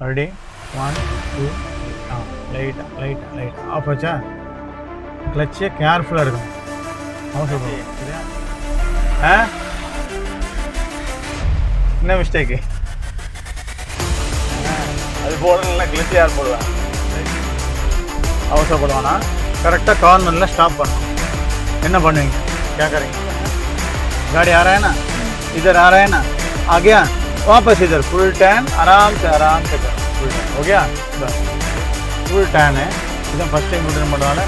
ready 1 2 லைட்டாக of வச்சா கிளச்சே கேர்ஃபுல்லாக இருக்கும் அவசரம் என்ன மிஸ்டேக்கு அது போடலாம் கிளச்சு யார் போடுவேன் அவசரப்படுவானா கரெக்டாக கார்னரில் ஸ்டாப் பண்ணும் என்ன பண்ணுவீங்க கேட்குறீங்க गाड़ी आ रहा है ना इधर आ रहा है ना आ गया वापस इधर फुल टर्न आराम से करो फुल टर्न हो गया बस फुल टर्न है इधर फर्स्ट टाइम ரிட்டர்ன் பண்ணுவாங்க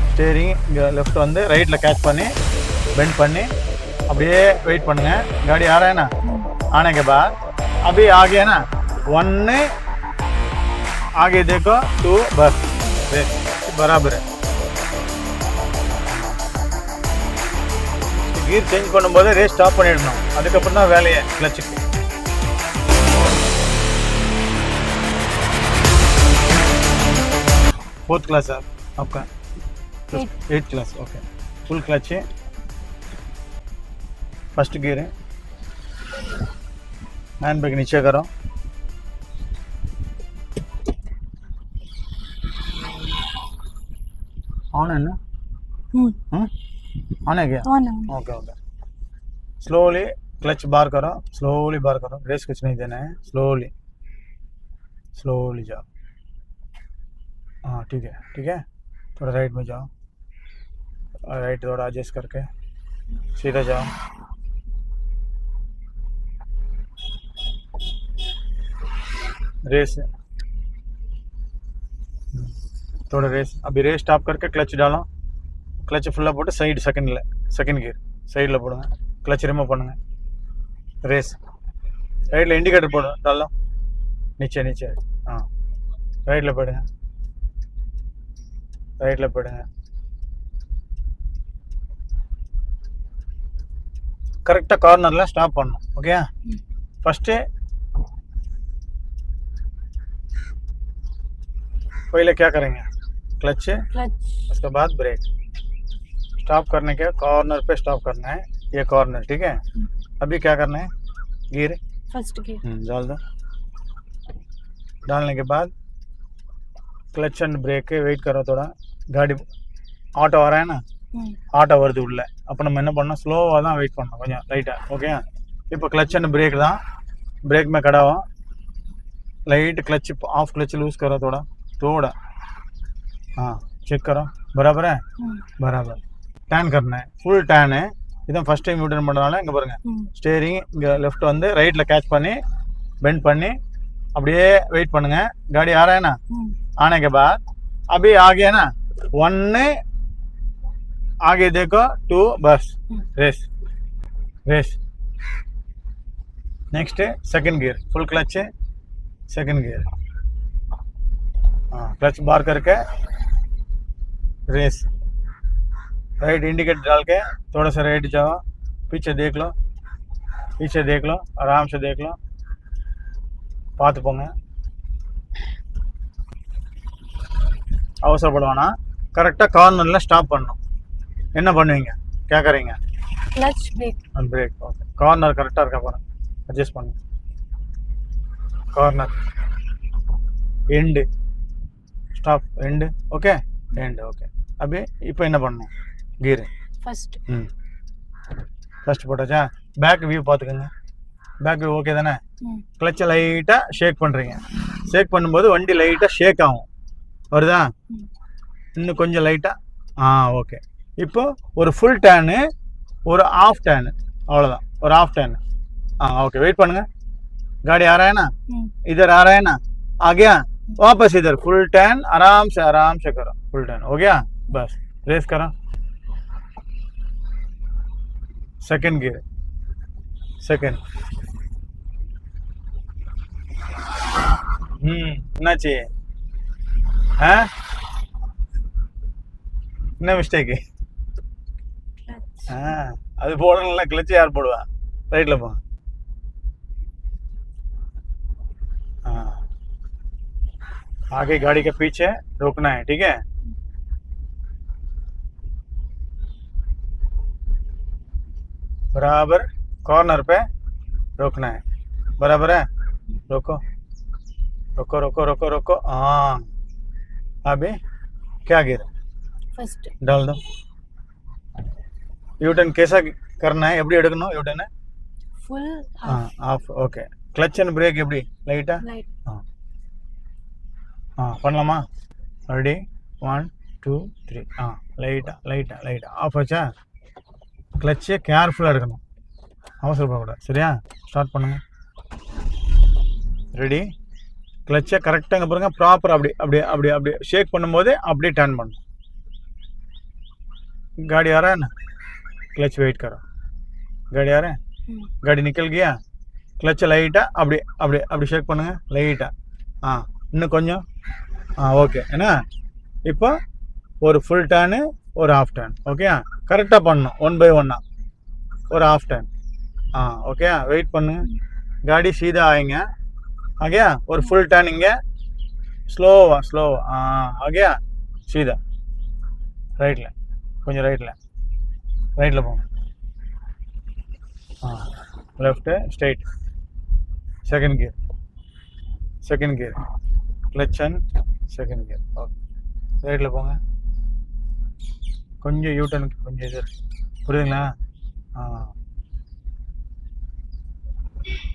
ஸ்டீரிங் இங்கே லெஃப்ட் வந்து ரைட்டில் கேட்ச் பண்ணி பெண்ட் பண்ணி அப்படியே வெயிட் பண்ணுங்க गाड़ी आ रहा है ना आने के बाद अभी आ गया ना 1 आगे देखो 2 बस बराबर है கீர் சேஞ்ச் பண்ணும்போது ரேஸ் ஸ்டாப் பண்ணிடணும் அதுக்கப்புறம் தான் வேலையை கிளச்சுக்கு फोर्थ क्लास है आपका 8th class okay full clutch है फर्स्ट गियर है हैंड ब्रेक नीचे करो ऑन है ना ऑन है क्या ओके ओके स्लोली क्लच बार करो स्लोली बार करो रेस कुछ नहीं देना है स्लोली जाओ हाँ ठीक है थोड़ा राइट में जाओ राइट थोड़ा एडजस्ट करके सीधा जाओ रेस थोड़ा रेस अभी रेस स्टॉप करके क्लच डालो क्लच फुल्लाக போட்டு செகண்ட் கியர் சைடில் போடுங்க கிளச் ரிமூவ் பண்ணுங்க ரேஸ் ரைட்டில் இண்டிகேட்டர் போடுங்க डालो नीचे हाँ ரைட்டில் போயிடுங்க கரெக்டாக கார்னரில் ஸ்டாப் பண்ணணும் ஓகே फर्स्ट पहले क्या करेंगे क्लच उसके बाद ब्रेक स्टॉप करने के कॉर्नर पे स्टॉप करना है ये कॉर्नर ठीक है अभी क्या करना है गियर फर्स्ट गियर डाल दो डालने के बाद क्लच एंड ब्रेक वेट करो थोड़ा गाड़ी ஆட்டோ வரேன்னா ஆட்டோ வருது உள்ள அப்போ நம்ம என்ன பண்ணோம் ஸ்லோவாக தான் வெயிட் பண்ணணும் கொஞ்சம் லைட்டாக ஓகே இப்போ क्लच एंड ब्रेक தான் ब्रेक में खड़ा हो light clutch off clutch loose करो थोड़ा हाँ चेक करो बराबर है बराबर टर्न करना है फुल टर्न है இதான் ஃபர்ஸ்ட் டைம் யூட்டர்ன் பண்ணுறதுனால இங்கே பாருங்க ஸ்டீரிங் இங்கே லெஃப்ட் வந்து ரைட்டில் கேட்ச் பண்ணி பெண்ட் பண்ணி அப்படியே வெயிட் பண்ணுங்க गाड़ी आ रहा है ना आने के बाद अभी आ गया ना 1 आगे देखो 2 बस race next second gear full clutch है सेकंड गियर हाँ क्लच बार करके रेस राइट इंडिकेटर डाल के थोड़ा सा राइट जाओ पीछे देख लो आराम से देख लो பார்த்து போங்க அவசரப்படுவானா கரெக்டாக கார்னரில் ஸ்டாப் பண்ணணும் என்ன பண்ணுவீங்க கேட்குறீங்க क्लच ब्रेक ओके कॉर्नर करेक्टाக இருக்கா பாருங்க அட்ஜஸ்ட் பண்ணுங்க corner and stop and okay and okay अभी இப்போ என்ன பண்ணணும் கியர் ஃபர்ஸ்ட் போட்டாச்சா பேக் வியூ பார்த்துக்கோங்க பேக் வியூ ஓகே தானே கிளச்சை லைட்டாக ஷேக் பண்ணுறீங்க ஷேக் பண்ணும்போது வண்டி லைட்டாக ஷேக் ஆகும் வருதா இன்னும் கொஞ்சம் லைட்டாக ஓகே இப்போ ஒரு ஃபுல் டேர்னு ஒரு ஆஃப் டேர்னு அவ்வளோதான் ஒரு ஆஃப் டேர்னு ओके वेट பண்ணுங்க गाड़ी आ रहा है ना इधर आ रहा है ना आ गया वापस इधर फुल टर्न आराम से करो फुल टर्न हो गया बस रेस करो सेकंड गियर என்ன चाहिए हैं என்ன மிஸ்டேக்கு அது போடணும்ல கிளச் யார் போடுவா ரைட்டில் போங்க आगे गाड़ी के पीछे रोकना है ठीक है बराबर कॉर्नर पे रोकना है बराबर है रोको रुको रुको रुको रुको हाँ अभी क्या गियर फर्स्ट डाल दो यूटर्न कैसा करना है எப்படி எடுக்கணும் U turn full off okay clutch and brake எப்படி லைட்டா लाइट பண்ணலாமா ரெடி 1 2 3 லைட்டா ஆஃப் வச்சா கிளட்சே கேர்ஃபுல்லாக எடுக்கணும் அவசரப்படக்கூடாது சரியா ஸ்டார்ட் பண்ணுங்க ரெடி கிளட்சை கரெக்டாக இங்கே பாருங்க ப்ராப்பர் அப்படி ஷேக் பண்ணும்போது அப்படியே டர்ன் பண்ணணும் गाड़ी आ रहा है ना क्लच वेट करो गाड़ी आ रहा है गाड़ी निकल गया क्लच லைட்டா அப்படி ஷேக் பண்ணுங்க லைட்டா இன்னும் கொஞ்சம் ஓகே ஏன்னா இப்போ ஒரு ஃபுல் டர்னு ஒரு ஹாஃப் டர்ன் ஓகே கரெக்டாக பண்ணணும் 1 by 1 ஒரு ஹாஃப் டர்ன் ஓகே வெயிட் பண்ணுங்க गाड़ी सीधा आएंगे आ गया और फुल टर्न इங்கே ஸ்லோவா आ गया सीधा ரைட்டில் கொஞ்சம் ரைட்டில் போங்க left straight second gear clutch and second gear okay ரைட்டில் போங்க கொஞ்சம் யூட்டர்னுக்கு கொஞ்சம் இது புரியுதுங்களா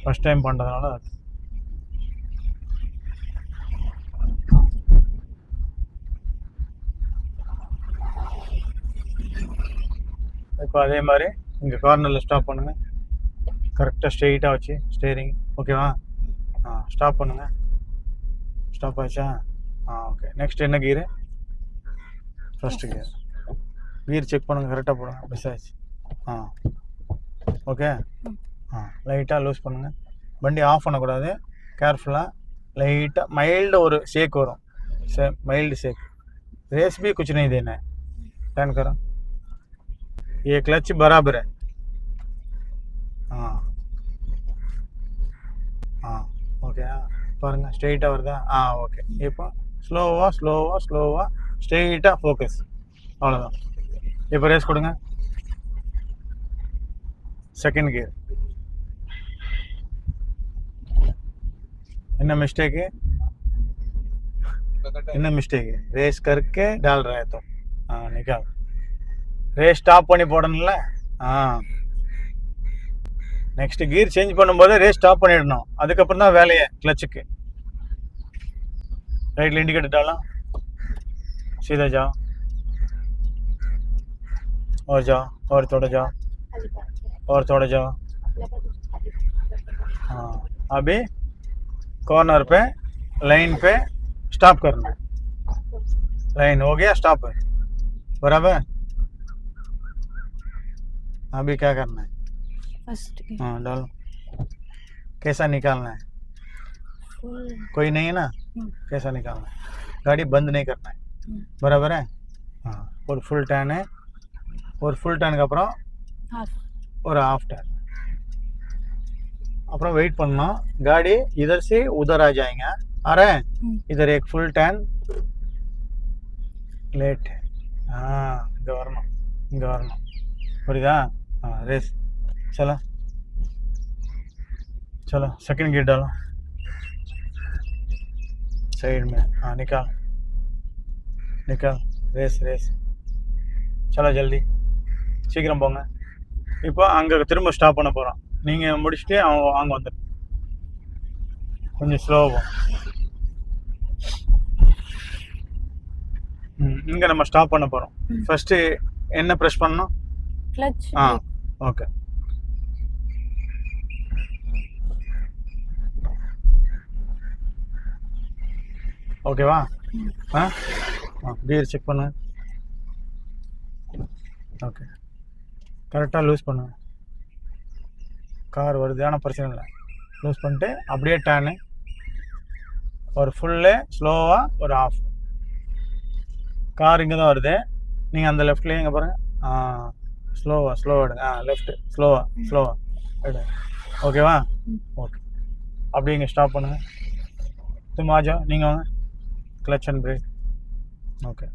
ஃபஸ்ட் டைம் பண்ணுறதுனால இப்போ அதே மாதிரி இங்கே கார்னரில் ஸ்டாப் பண்ணுங்கள் கரெக்டாக ஸ்ட்ரெயிட்டாக வச்சு ஸ்டேரிங் ஓகேவா ஸ்டாப் பண்ணுங்கள் ஸ்டாப் ஆச்சா ஓகே நெக்ஸ்ட் என்ன கீரு ஃபஸ்ட்டு கீர் செக் பண்ணுங்கள் கரெக்டாக போடுங்க மிஸ் ஆச்சு ஓகே லைட்டாக லூஸ் பண்ணுங்கள் வண்டி ஆஃப் பண்ணக்கூடாது கேர்ஃபுல்லாக லைட்டாக மைல்டு ஒரு शेक வரும் माइल्ड शेक रेस भी कुछ नहीं देना है टर्न करो ये क्लच बराबर है ஓகே பாருங்கள் ஸ்ட்ரெயிட்டாக வருதா ஓகே இப்போ ஸ்லோவாக ஸ்ட்ரெயிட்டாக ஃபோக்கஸ் அவ்வளோதான் இப்போ ரேஸ் கொடுங்க செகண்ட் கியர் என்ன मिस्टेक रेस करके डाल रहा है तो निकाल रेस स्टॉप பண்ணி போடணும்ல नेक्स्ट गियर चेंज பண்ணும்போது ரேஸ் ஸ்டாப் பண்ணிடணும் அதுக்கப்புறம் தான் வேலையே கிளட்சுக்கு राइट इंडिकेटर डाला सीधा जाओ और थोड़ा जाओ अभी कॉर्नर पे लाइन पे स्टॉप करना लाइन हो गया स्टॉप बराबर अभी क्या करना है डालो कैसा निकालना है कोई नहीं है ना कैसा निकालना है गाड़ी बंद नहीं करना है बराबर है और फुल टर्न है और फुल टर्न का अப்புறம் और हाफ टर्न अப்புறம் वेट பண்ணா गाड़ी इधर से उधर आ जाएगा आ रहा है इधर एक फुल टर्न लेट இங்க வரணும் புரியுதா रेस चलो सेकंड गियर डालो साइड में निकाल रेस चलो जल्दी சீக்கிரம் போங்க இப்போ அங்கே திரும்ப ஸ்டாப் பண்ண போகிறோம் நீங்கள் முடிச்சுட்டு அவங்க வந்து கொஞ்சம் ஸ்லோவாக இங்கே நம்ம ஸ்டாப் பண்ண போகிறோம் ஃபஸ்ட்டு என்ன ப்ரெஸ் பண்ணணும் கிளட்ச் ஓகே ஓகேவா கியர் செக் பண்ணு ஓகே கரெக்டாக லூஸ் பண்ணு கார் வருது ஆனால் பிரச்சனை இல்லை லூஸ் பண்ணிட்டு அப்படியே டேனு ஒரு ஃபுல்லு ஸ்லோவாக ஒரு ஆஃப் கார் இங்கே தான் வருது நீங்கள் அந்த லெஃப்ட்லேயே இங்கே பாருங்கள் ஸ்லோவாக எடுங்க லெஃப்ட்டு ஸ்லோவாக எடு ஓகேவா ஓகே அப்படியே இங்கே ஸ்டாப் பண்ணுங்கள் तुम आ जाओ நீங்கள் வாங்க क्लच एंड ब्रेक ओके